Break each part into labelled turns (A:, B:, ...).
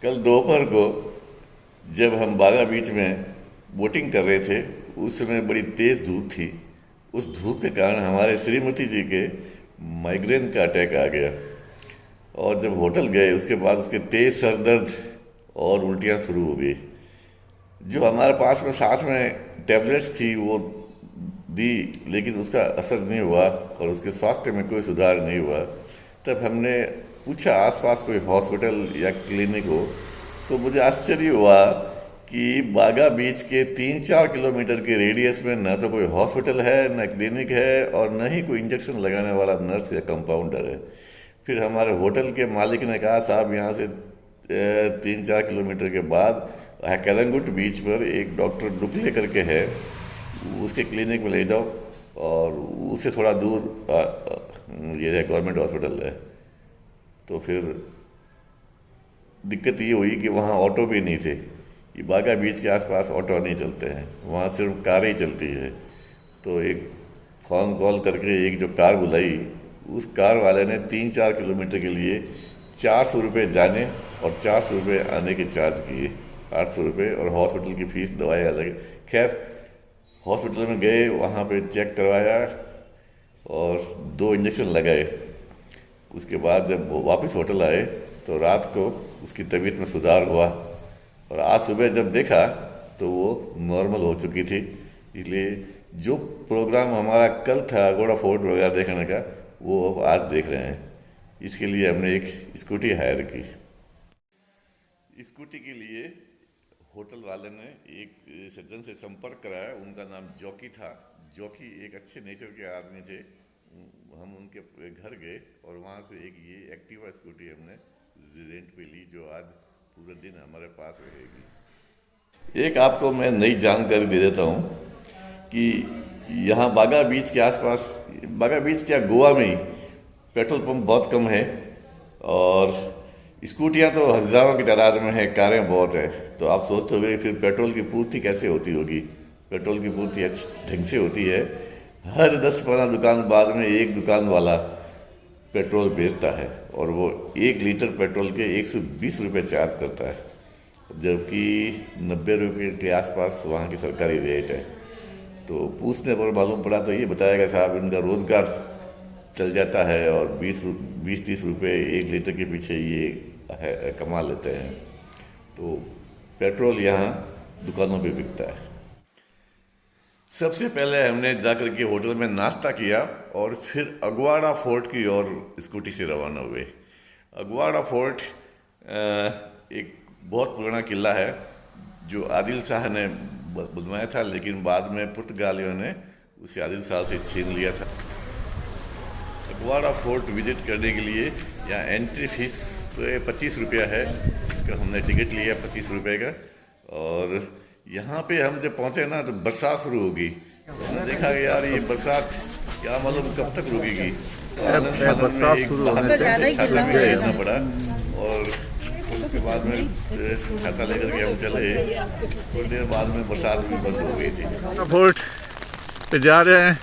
A: कल दोपहर को जब हम बागा बीच में बोटिंग कर रहे थे, उस समय बड़ी तेज़ धूप थी। उस धूप के कारण हमारे श्रीमती जी के माइग्रेन का अटैक आ गया और जब होटल गए उसके बाद उसके तेज़ सर दर्द और उल्टियाँ शुरू हो गई। जो हमारे पास में साथ में टैबलेट्स थी वो दी, लेकिन उसका असर नहीं हुआ और उसके स्वास्थ्य में कोई सुधार नहीं हुआ। तब हमने पूछा आसपास कोई हॉस्पिटल या क्लिनिक हो, तो मुझे आश्चर्य हुआ कि बागा बीच के 3-4 किलोमीटर के रेडियस में न तो कोई हॉस्पिटल है, न क्लिनिक है और न ही कोई इंजेक्शन लगाने वाला नर्स या कंपाउंडर है। फिर हमारे होटल के मालिक ने कहा, साहब यहाँ से 3-4 किलोमीटर के बाद कलंगुट बीच पर एक डॉक्टर डुकले करके है, उसके क्लिनिक में ले जाओ और उससे थोड़ा दूर ये है गवर्नमेंट हॉस्पिटल है। तो फिर दिक्कत ये हुई कि वहाँ ऑटो भी नहीं थे। ये बागा बीच के आसपास ऑटो नहीं चलते हैं, वहाँ सिर्फ कारें ही चलती है। तो एक फ़ोन कॉल करके एक जो कार बुलाई, उस कार वाले ने 3-4 किलोमीटर के लिए 400 रुपये जाने और 400 रुपये आने के चार्ज किए, 800 रुपये, और हॉस्पिटल की फ़ीस दवाई अलग। खैर हॉस्पिटल में गए, वहाँ पे चेक करवाया और 2 इंजेक्शन लगाए। उसके बाद जब वो वापस होटल आए तो रात को उसकी तबीयत में सुधार हुआ और आज सुबह जब देखा तो वो नॉर्मल हो चुकी थी। इसलिए जो प्रोग्राम हमारा कल था अगोड़ा फोर्ट वगैरह देखने का, वो अब आज देख रहे हैं। इसके लिए हमने एक स्कूटी हायर की। स्कूटी के लिए होटल वाले ने एक सज्जन से संपर्क कराया, उनका नाम जॉकी था। जॉकी एक अच्छे नेचर के आदमी थे। हम उनके घर गए और वहाँ से एक ये एक्टिवा स्कूटी हमने रेंट पे ली, जो आज पूरे दिन हमारे पास रहेगी। एक आपको मैं नई जानकारी दे देता हूँ कि यहाँ बागा बीच के आसपास, बागा बीच क्या गोवा में ही पेट्रोल पंप बहुत कम है और स्कूटियाँ तो हज़ारों की तादाद में है, कारें बहुत है। तो आप सोचते होंगे फिर पेट्रोल की पूर्ति कैसे होती होगी। पेट्रोल की पूर्ति अच्छी ढंग से होती है। हर 10-15 दुकान बाद में एक दुकान वाला पेट्रोल बेचता है और वो 1 लीटर पेट्रोल के 120 रुपये चार्ज करता है, जबकि 90 रुपये के आसपास वहाँ की सरकारी रेट है। तो पूछने पर मालूम पड़ा तो ये बताया गया, साहब इनका रोज़गार चल जाता है और 20-30 रुपये 1 लीटर के पीछे ये कमा लेते हैं। तो पेट्रोल यहाँ दुकानों पे बिकता है। सबसे पहले हमने जाकर के होटल में नाश्ता किया और फिर अगवाड़ा फोर्ट की ओर स्कूटी से रवाना हुए। अगवाड़ा फोर्ट एक बहुत पुराना किला है जो आदिल शाह ने बनवाया था, लेकिन बाद में पुर्तगालियों ने उसे आदिल शाह से छीन लिया था। अगवाड़ा फोर्ट विजिट करने के लिए यहाँ एंट्री फीस 25 रुपया है, जिसका हमने टिकट लिया 25 रुपये का। और यहाँ पे हम जब पहुँचे ना तो बरसात शुरू होगी। हमने देखा कि यार ये बरसात क्या मालूम कब तक रुकेगी। तो आनंद में एक बाहर से छाता भी खरीदना पड़ा और उसके बाद में छाता लेकर के हम चले। थोड़ी देर बाद में बरसात भी बंद हो गई थी।
B: फोर्ट पे जा रहे हैं।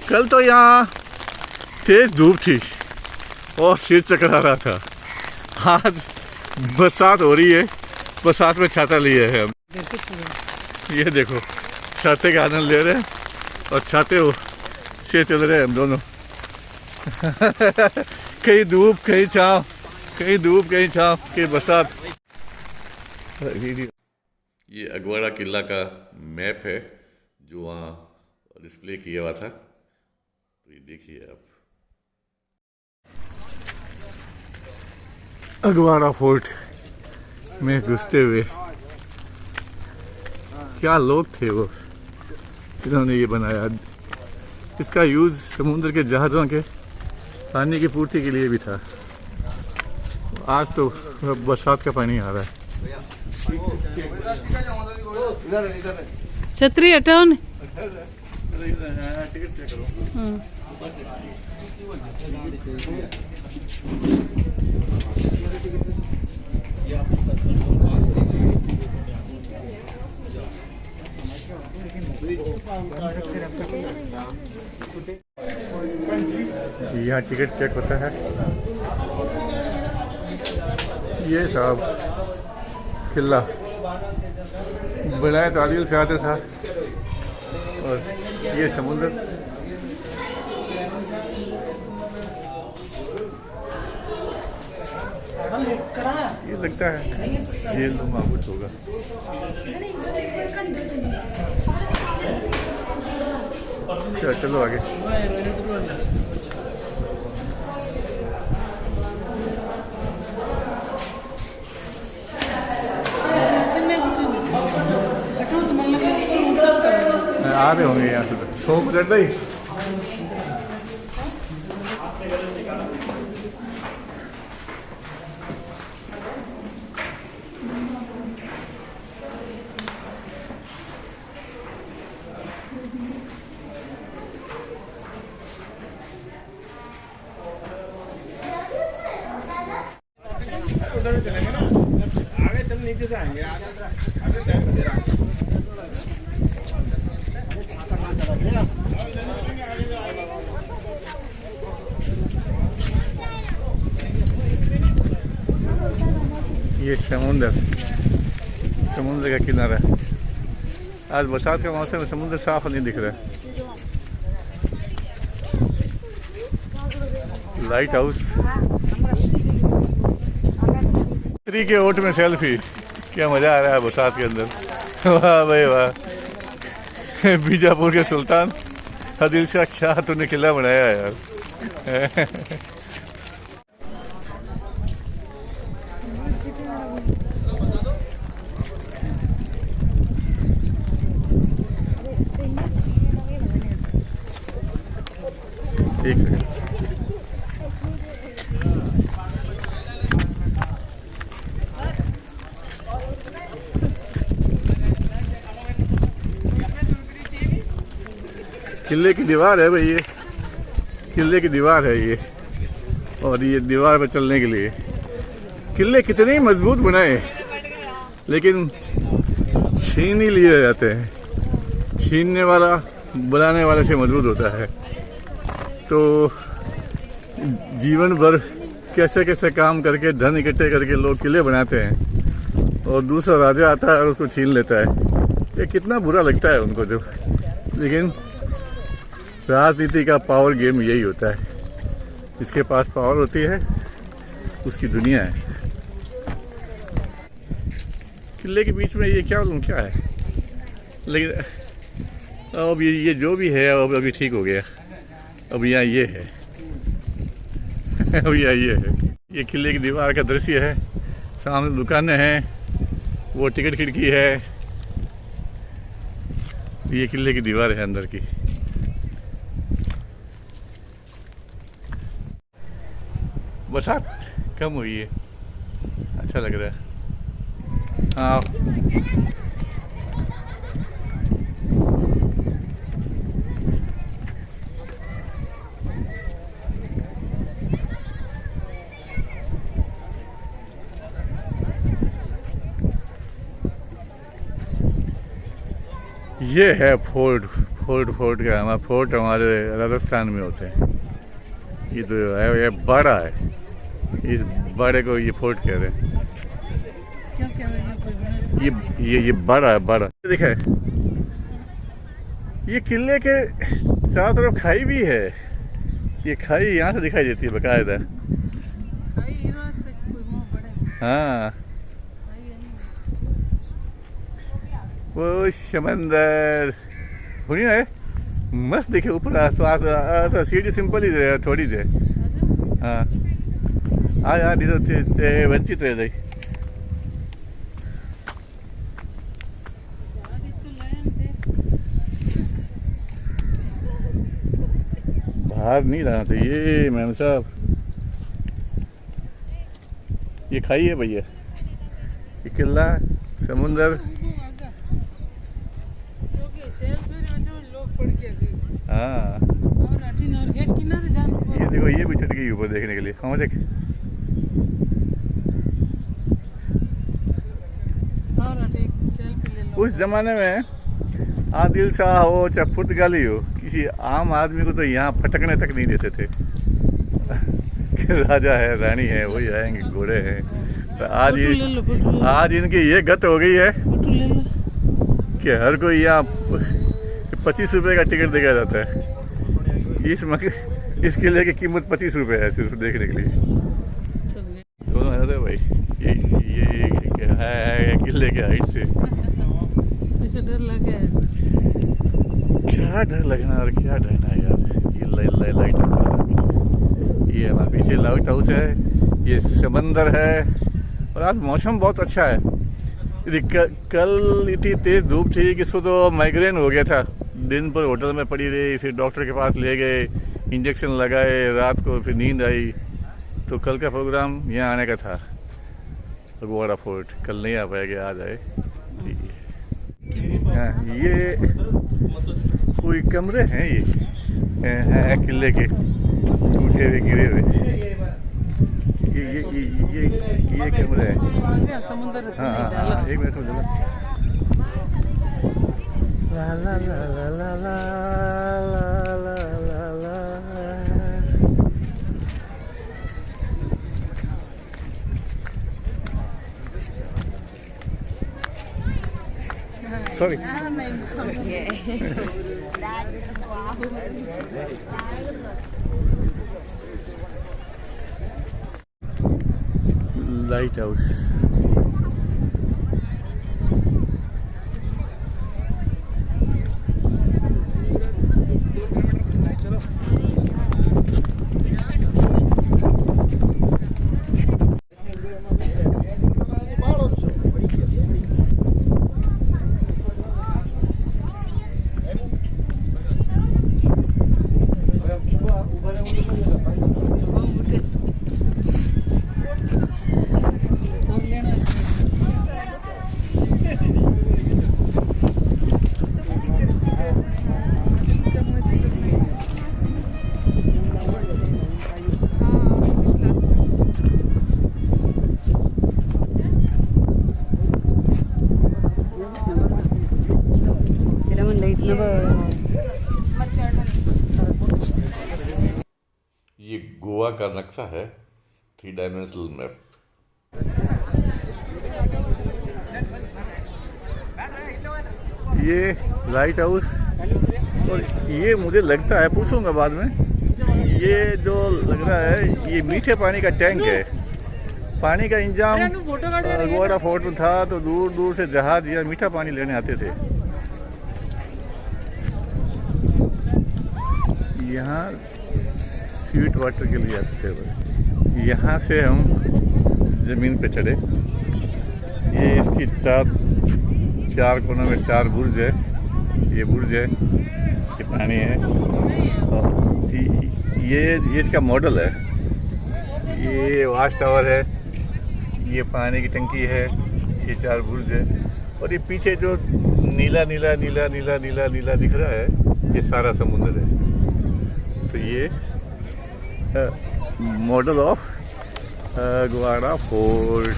B: कल तो यहाँ तेज धूप थी और सिर चकरा रहा था। आज बरसात हो रही है, बरसात में छाता लिए हैं हम। ये देखो छाते का आनंद ले रहे हैं और छाते से चल रहे हैं हम दोनों। कहीं धूप कहीं छाँव, कहीं धूप कहीं छाँव, कहीं बरसात।
A: ये अगवाड़ा किला का मैप है जो वहाँ डिस्प्ले किया हुआ था, तो ये देखिए आप।
B: अगवाड़ा फोर्ट में घुसते हुए क्या लोग थे वो, इन्होंने ये बनाया। इसका यूज़ समुद्र के जहाज़ों के पानी की पूर्ति के लिए भी था। आज तो बरसात का पानी आ रहा है।
C: छतरी हटाओ न।
B: यहाँ टिकट चेक होता है। ये साहब किला बनाया तो आदिल से आता था। और ये समुद्र, ये लगता है जेल नुमा कुछ होगा। चलो आगे। आ रहे होंगे यहाँ से, तो चढ़ता ही।
C: उधर चलेंगे ना, आगे चल नीचे से आएंगे।
B: ये समुंदर का किनारा। आज बरसात का मौसम में समुद्र साफ नहीं दिख रहा है। लाइट हाउस, ट्री के ओट में सेल्फी, क्या मजा आ रहा है बरसात के अंदर। वाह भाई वाह, बीजापुर के सुल्तान आदिल शाह, क्या तूने किला बनाया यार। एक सेकंड, किले की दीवार है भाई, ये किले की दीवार है ये। और ये दीवार पर चलने के लिए, किले कितने ही मजबूत बनाए लेकिन छीन ही लिए जाते हैं। छीनने वाला बनाने वाले से मजबूत होता है। तो जीवन भर कैसे कैसे काम करके धन इकट्ठे करके लोग किले बनाते हैं और दूसरा राजा आता है और उसको छीन लेता है। ये कितना बुरा लगता है उनको जब। लेकिन राजनीति का पावर गेम यही होता है, जिसके पास पावर होती है उसकी दुनिया है। किले के बीच में ये क्या है, लेकिन अब ये जो भी है अब अभी ठीक हो गया। अब यहाँ ये है अब यहाँ ये है, ये किले की दीवार का दृश्य है। सामने दुकानें हैं, वो टिकट खिड़की है। ये किले की दीवार है अंदर की। बरसात कम हुई है, अच्छा लग रहा है। हाँ, ये है फोर्ट का हमारा फोर्ट, हमारे राजस्थान में होते हैं। ये तो है, ये बड़ा है, इस बड़े को ये फोर्ट कह रहे हैं।
D: क्या कह रहे हैं?
B: ये बड़ा है, बड़ा देखा है। ये किले के चारों तरफ खाई भी है। ये खाई यहाँ से दिखाई देती है बकायदा। हाँ, वो समंदर बढ़िया है, मस्त दिखे ऊपर। सीढ़ी सिंपल ही है, थोड़ी सी। हाँ हाँ, दी वंचित रह जाए। बाहर नहीं रहना चाहिए मैम साहब। ये खाई है भैया, ये किला, समुंदर। हाँ, ये देखो, ये भी छट गई ऊपर देखने के लिए। हाँ देख, उस जमाने में आदिल शाह हो चाहे पुर्तगाली हो, किसी आम आदमी को तो यहाँ फटकने तक नहीं देते थे कि राजा है, रानी है, वही आएंगे, घोड़े हैं, तो आज
D: फोटो ले लो, फोटो ले लो,
B: आज इनकी ये गत हो गई है
D: फोटो ले लो।
B: कि हर कोई यहाँ 25 रुपए का टिकट देखा जाता है। इस किले की कीमत 25 रुपए है सिर्फ देखने के लिए।
D: सब ले।
B: दोनों है ना भाई, ये क्या है किले के हाइट से।
D: मुझे डर लगा है।
B: क्या डर लगना और क्या डरना यार। ये लाइट हाउस है पीछे, ये हमारे पीछे लाइट हाउस है, ये समंदर है और आज मौसम बहुत अच्छा है। कल इतनी तेज़ धूप थी कि इसको तो माइग्रेन हो गया था। दिन पर होटल में पड़ी रही, फिर डॉक्टर के पास ले गए, इंजेक्शन लगाए, रात को फिर नींद आई। तो कल का प्रोग्राम यहाँ आने का था, अगवाड़ा फोर्ट। कल नहीं आ पाएगा, आज आए। हाँ, ये कोई कमरे हैं, ये हैं किले के टूटे हुए गिरे हुए। ये कमरे हैं।
D: समुद्र
B: हाँ, एक मिनट में ला ला ला ला ला ला ला ला ला। Sorry. Light house. ये गोवा का नक्शा है, 3 डायमेंशनल मैप। ये लाइट हाउस, और ये मुझे लगता है, पूछूंगा बाद में, ये जो लग रहा है ये मीठे पानी का टैंक है। पानी का इंतजाम अगवाड़ा फोर्ट में था, तो दूर दूर से जहाज या मीठा पानी लेने आते थे। यहाँ स्वीट वाटर के लिए आते थे बस। यहाँ से हम ज़मीन पे चढ़े। ये इसकी चार कोनों में 4 बुर्ज है। ये बुर्ज है, ये पानी है, और ये इसका मॉडल है। ये वाच टावर है, ये पानी की टंकी है, ये 4 बुर्ज है, और ये पीछे जो नीला नीला नीला नीला नीला नीला दिख रहा है, ये सारा समुद्र है। तो ये मॉडल ऑफ अगवाड़ा फोर्ट।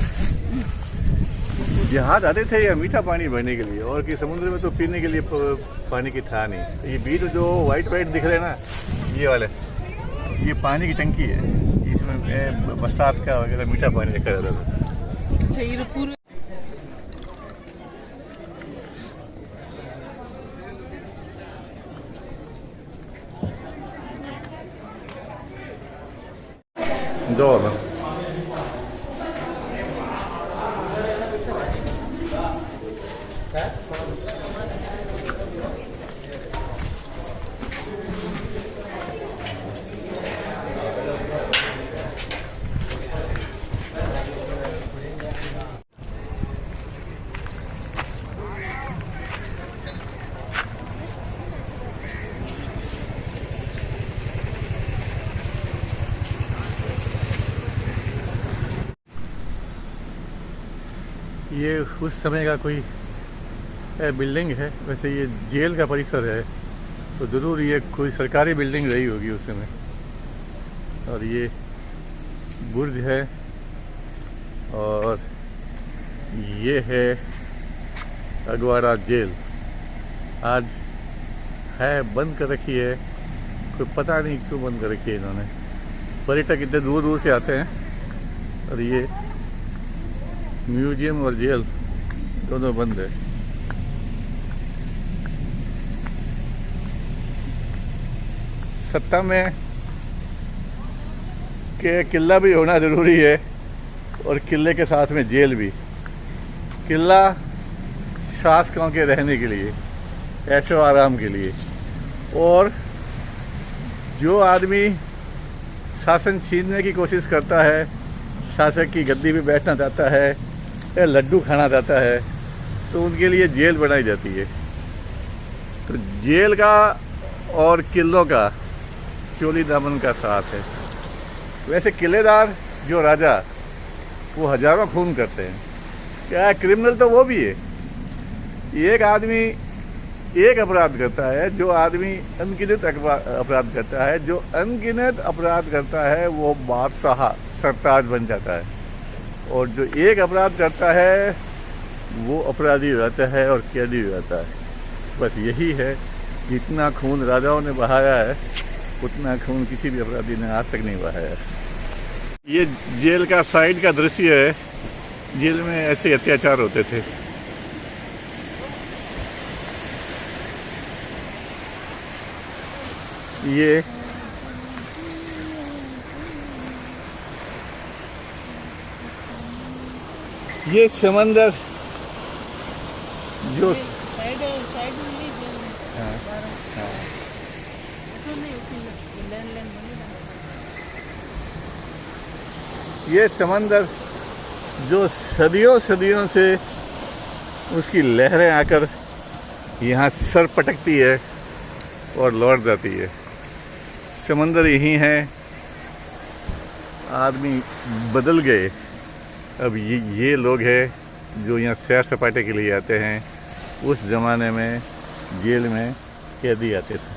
B: जहाज आते थे या मीठा पानी भरने के लिए, और कि समुद्र में तो पीने के लिए पानी की था नहीं। ये बीच जो वाइट दिख रहे हैं ना, ये वाले, ये पानी की टंकी है। इसमें बरसात का वगैरह मीठा पानी रखा जाता था।
D: अच्छा, ये पूरे
B: Doğru. ये उस समय का कोई बिल्डिंग है। वैसे ये जेल का परिसर है, तो ज़रूर ये कोई सरकारी बिल्डिंग रही होगी उस समय। और ये बुर्ज है, और ये है अगवाड़ा जेल। आज है बंद कर रखी है, कोई पता नहीं क्यों बंद कर रखी है इन्होंने। पर्यटक इतने दूर दूर से आते हैं, और ये म्यूजियम और जेल दोनों बंद है। सत्ता में के किला भी होना ज़रूरी है और किले के साथ में जेल भी। किला शासकों के रहने के लिए, ऐशो आराम के लिए, और जो आदमी शासन छीनने की कोशिश करता है, शासक की गद्दी पे बैठना चाहता है या लड्डू खाना चाहता है, तो उनके लिए जेल बनाई जाती है। तो जेल का और किलों का चोली दामन का साथ है। वैसे किलेदार जो राजा, वो हजारों खून करते हैं, क्या है, क्रिमिनल तो वो भी है। एक आदमी एक अपराध करता है, जो आदमी अनगिनत अपराध करता है, जो अनगिनत अपराध करता है वो बादशाह सरताज बन जाता है, और जो एक अपराध करता है वो अपराधी हो जाता है और कैदी हो जाता है। बस यही है, जितना खून राजाओं ने बहाया है उतना खून किसी भी अपराधी ने आज तक नहीं बहाया। ये जेल का साइड का दृश्य है। जेल में ऐसे अत्याचार होते थे। ये समंदर जो
D: साइड साइड में नहीं तो नहीं लैंड लैंड
B: ये समंदर जो सदियों सदियों से उसकी लहरें आकर यहाँ सर पटकती है और लौट जाती है। समंदर यही है, आदमी बदल गए। अब ये लोग हैं जो यहाँ सैर सपाटे के लिए आते हैं। उस ज़माने में जेल में कैदी आते थे।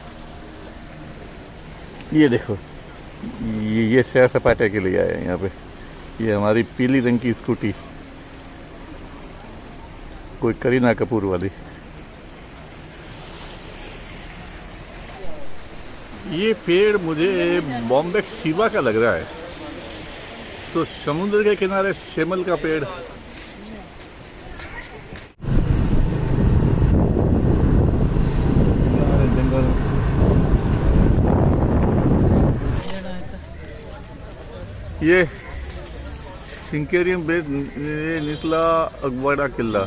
B: ये देखो, ये सैर सपाटे के लिए आए हैं यहाँ पे। ये हमारी पीली रंग की स्कूटी, कोई करीना कपूर वाली। ये पेड़ मुझे बॉम्बे शिवा का लग रहा है। तो समुद्र के किनारे सेमल का पेड़। जंगल। ये सिंकेरियम बेस निचला अगवाड़ा किला।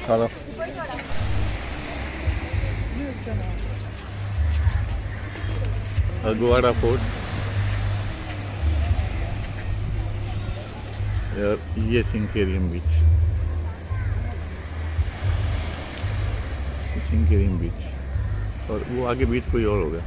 B: Halo. अगवाड़ा फोर्ट। और ये सिंकेरियम बीच। सिंकेरियम बीच और वो आगे बीच कोई और होगा।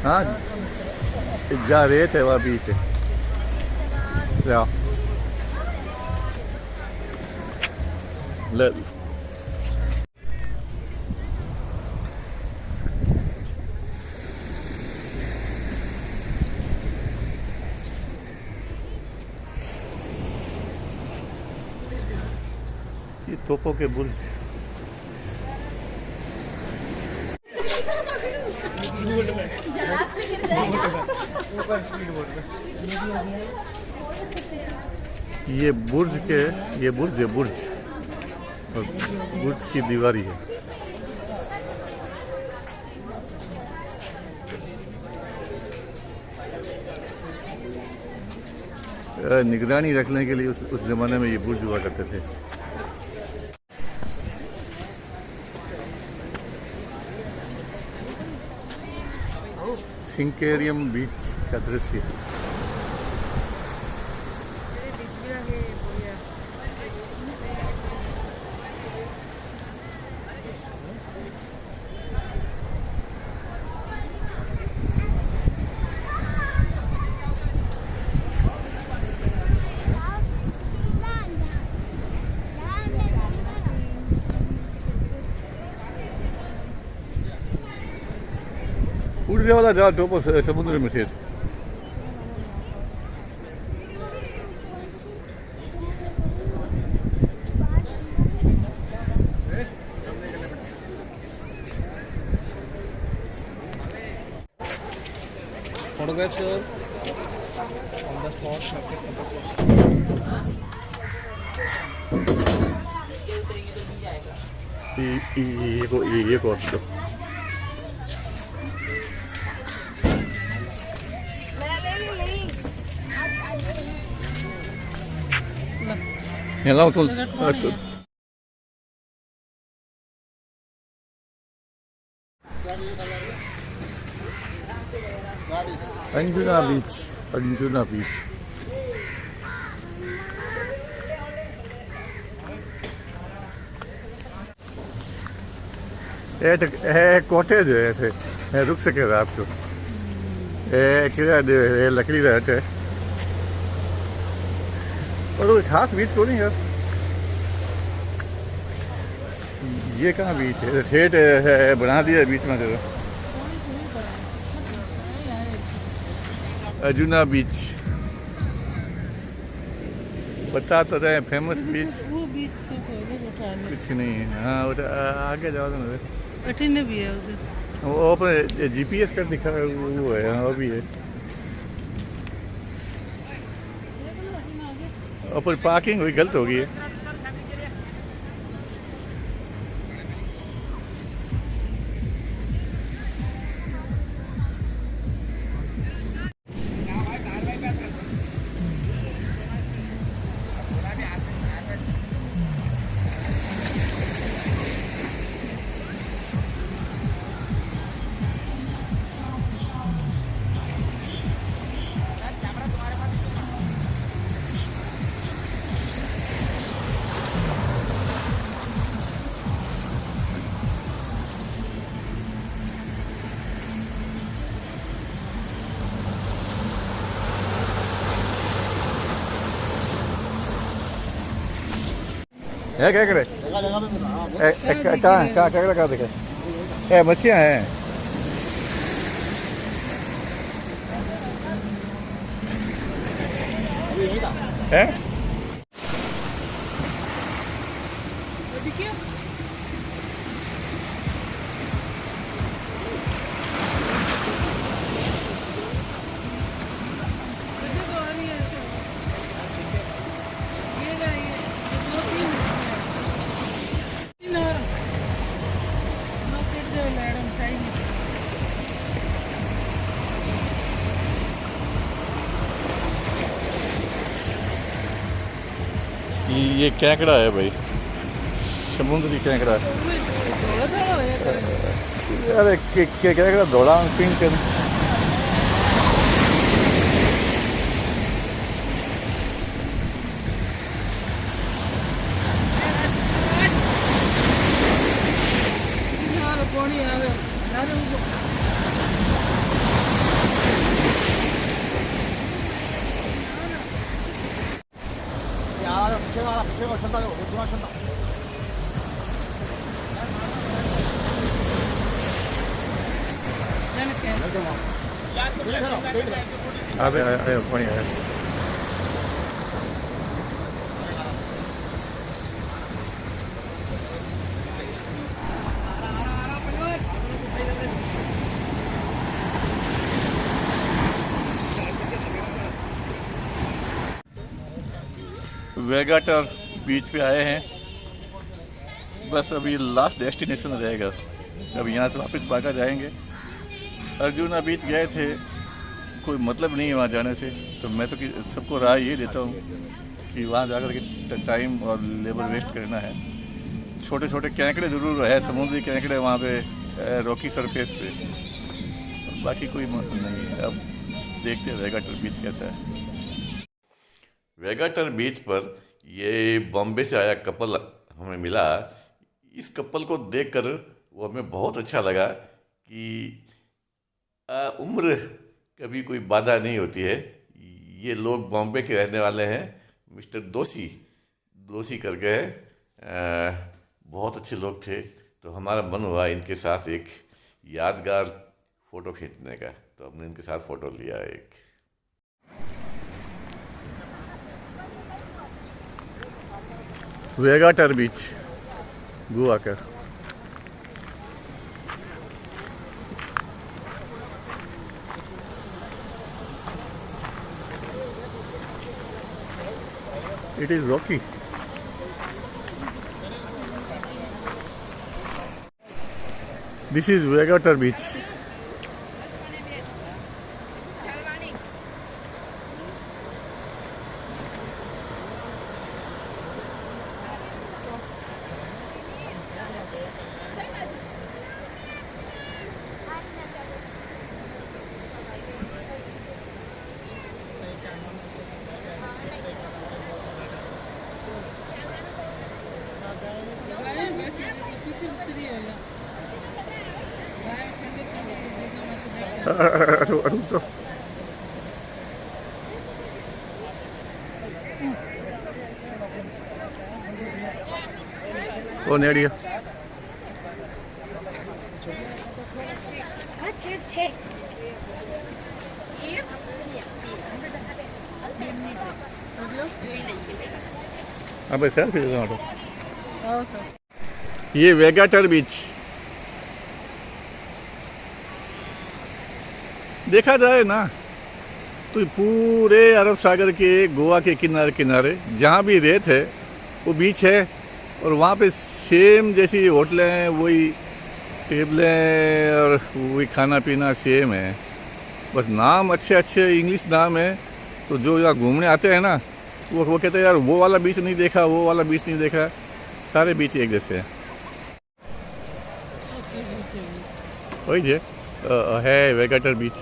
B: हाँ, जा रेत है वहाँ बीच है। जाओ ले। ये तोपों के बुर्ज। ये बुर्ज के, ये बुर्ज है, बुर्ज, और बुर्ज की दीवारी है। निगरानी रखने के लिए उस जमाने में ये बुर्ज हुआ करते थे। सिंकेरियम बीच का दृश्य। सूर्य वाला जहाँ टोपो समुद्र में थे।
C: photograph sir on the spot.
B: ये कॉस्ट दो। ये लाओ तुम अंजुना बीच, अंजुना बीच। कॉटेज है, रुक सके रात को। किरा दे लकड़ी का हट है और कोई खास बीच को नहीं यार। ये कहाँ बीच है? ठेठ है बना दिया बीच में तेरा। अजुना बीच बता तो रहे फेमस बीच
D: वो बीच से पहले उठाने
B: कुछ नहीं है। हाँ वो तो आगे जाओ तो ना।
D: अठीने भी है उधर।
B: वो अपने जीपीएस का दिखा वो है। हाँ वो भी है। ऊपर पार्किंग हुई गलत हो गई है। है क्या करे? कहाँ क्या देखे? मच्छियाँ हैं। हैं?
D: देखिए
B: ये केकड़ा है भाई, समुद्री केकड़ा है। अरे केकड़ा धोला पिंक है। अबे आया पानी आया। वेगाटर बीच पे आए हैं। बस अभी लास्ट डेस्टिनेशन रहेगा। अब यहाँ से वापस बागा जाएंगे। अर्जुना बीच गए थे, कोई मतलब नहीं है वहाँ जाने से। तो मैं तो सबको राय ये देता हूँ कि वहाँ जाकर के टाइम और लेबर वेस्ट करना है। छोटे छोटे केकड़े ज़रूर है, समुद्री केकड़े वहाँ पे रॉकी सरफेस पे, बाकी कोई मतलब नहीं है। अब देखते हैं वेगाटर बीच कैसा है।
A: वेगाटर बीच पर ये बॉम्बे से आया कपल हमें मिला। इस कपल को देखकर वो हमें बहुत अच्छा लगा कि उम्र कभी कोई बाधा नहीं होती है। ये लोग बॉम्बे के रहने वाले हैं। मिस्टर दोषी करके बहुत अच्छे लोग थे। तो हमारा मन हुआ इनके साथ एक यादगार फ़ोटो खींचने का, तो हमने इनके साथ फ़ोटो लिया एक।
B: वेगाटर बीच, गोवा का। It is rocky. This is Vegator beach. Aduh tuh. Oh, ini dia. Apa selfie dengan itu? ये वेगाटर बीच देखा जाए ना तो पूरे अरब सागर के गोवा के किनारे किनारे जहाँ भी रेत है वो बीच है, और वहाँ पे सेम जैसी होटलें हैं, वही टेबलें और वही खाना पीना सेम है, बस नाम अच्छे अच्छे इंग्लिश नाम है। तो जो यहाँ घूमने आते हैं ना वो कहते हैं यार वो वाला बीच नहीं देखा, वो वाला बीच नहीं देखा, सारे बीच एक जैसे हैं। वही है वेगाटर बीच।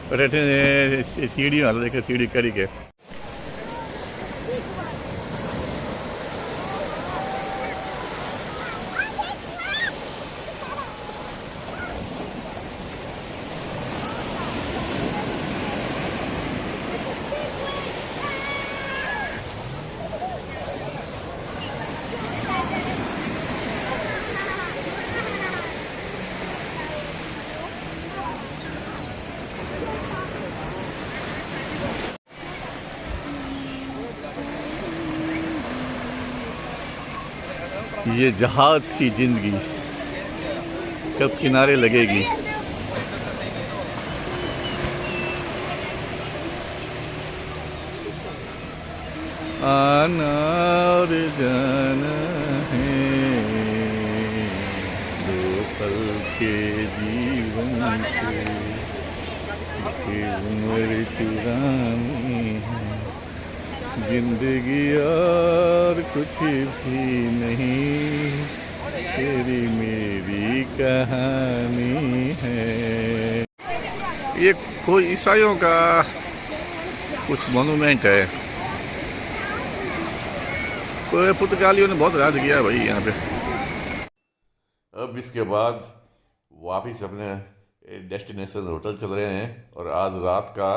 B: सीढ़ी वाला देखे, सीढ़ी करी के ये जहाज सी जिंदगी कब किनारे लगेगी। आना और जाना है दो पल के जीवन से, उम्र चुरानी है जिंदगी और कुछ भी नहीं, तेरी मेरी कहानी है। ये कोई ईसाइयों का कुछ मोनूमेंट है। कोई पुर्तगालियों ने बहुत राज किया भाई यहाँ पे।
A: अब इसके बाद वापिस अपने डेस्टिनेशन होटल चल रहे हैं और आज रात का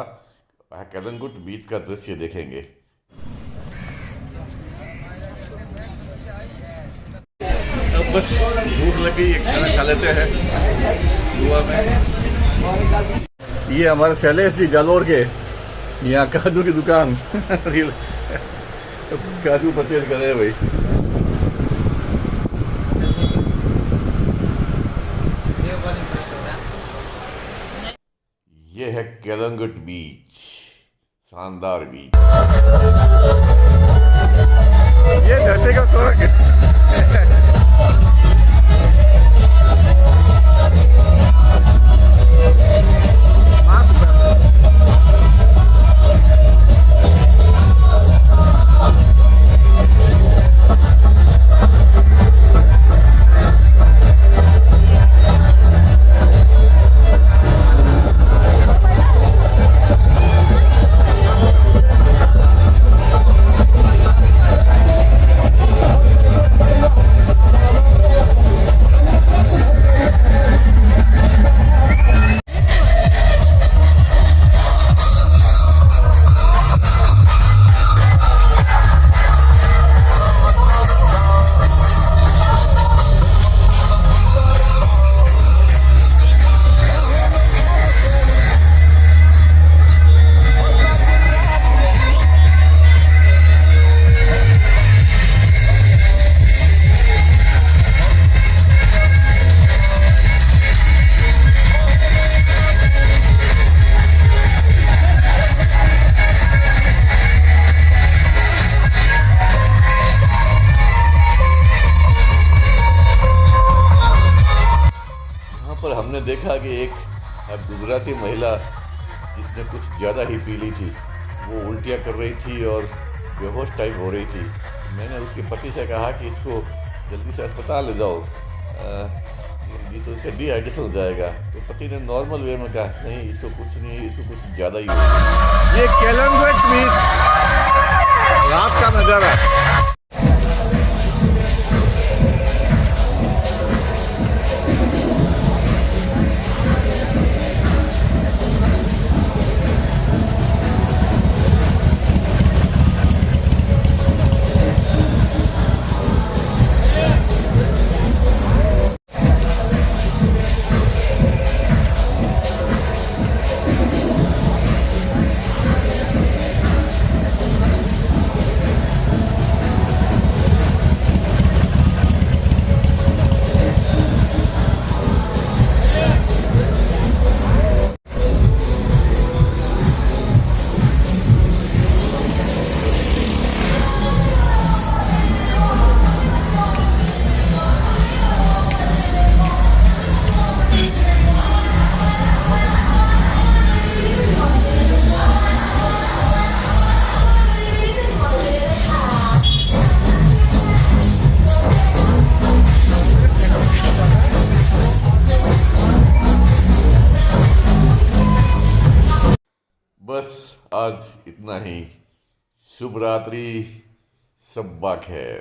A: कैलंगुट बीच का दृश्य देखेंगे।
B: अब बस भूख लगी, खाना खा लेते हैं गोवा में। ये हमारे शैलेश जी जालोर के यहाँ काजू की दुकान काजू परचेज कर रहे हैं भाई।
A: ये है कैलंगुट बीच, शानदार बीच।
B: ये धरती का स्वर्ग है।
A: पर हमने देखा कि एक गुजराती महिला जिसने कुछ ज़्यादा ही पी ली थी, वो उल्टियाँ कर रही थी और बेहोश टाइप हो रही थी। मैंने उसके पति से कहा कि इसको जल्दी से अस्पताल ले जाओ, ये तो इसका डिहाइड्रेशन हो जाएगा। तो पति ने नॉर्मल वे में कहा नहीं, इसको कुछ नहीं, इसको कुछ ज़्यादा ही हो गया।
B: ये केलंगुट बीच रात का नज़ारा।
A: बस आज इतना ही। शुभ रात्रि, सब बाक है।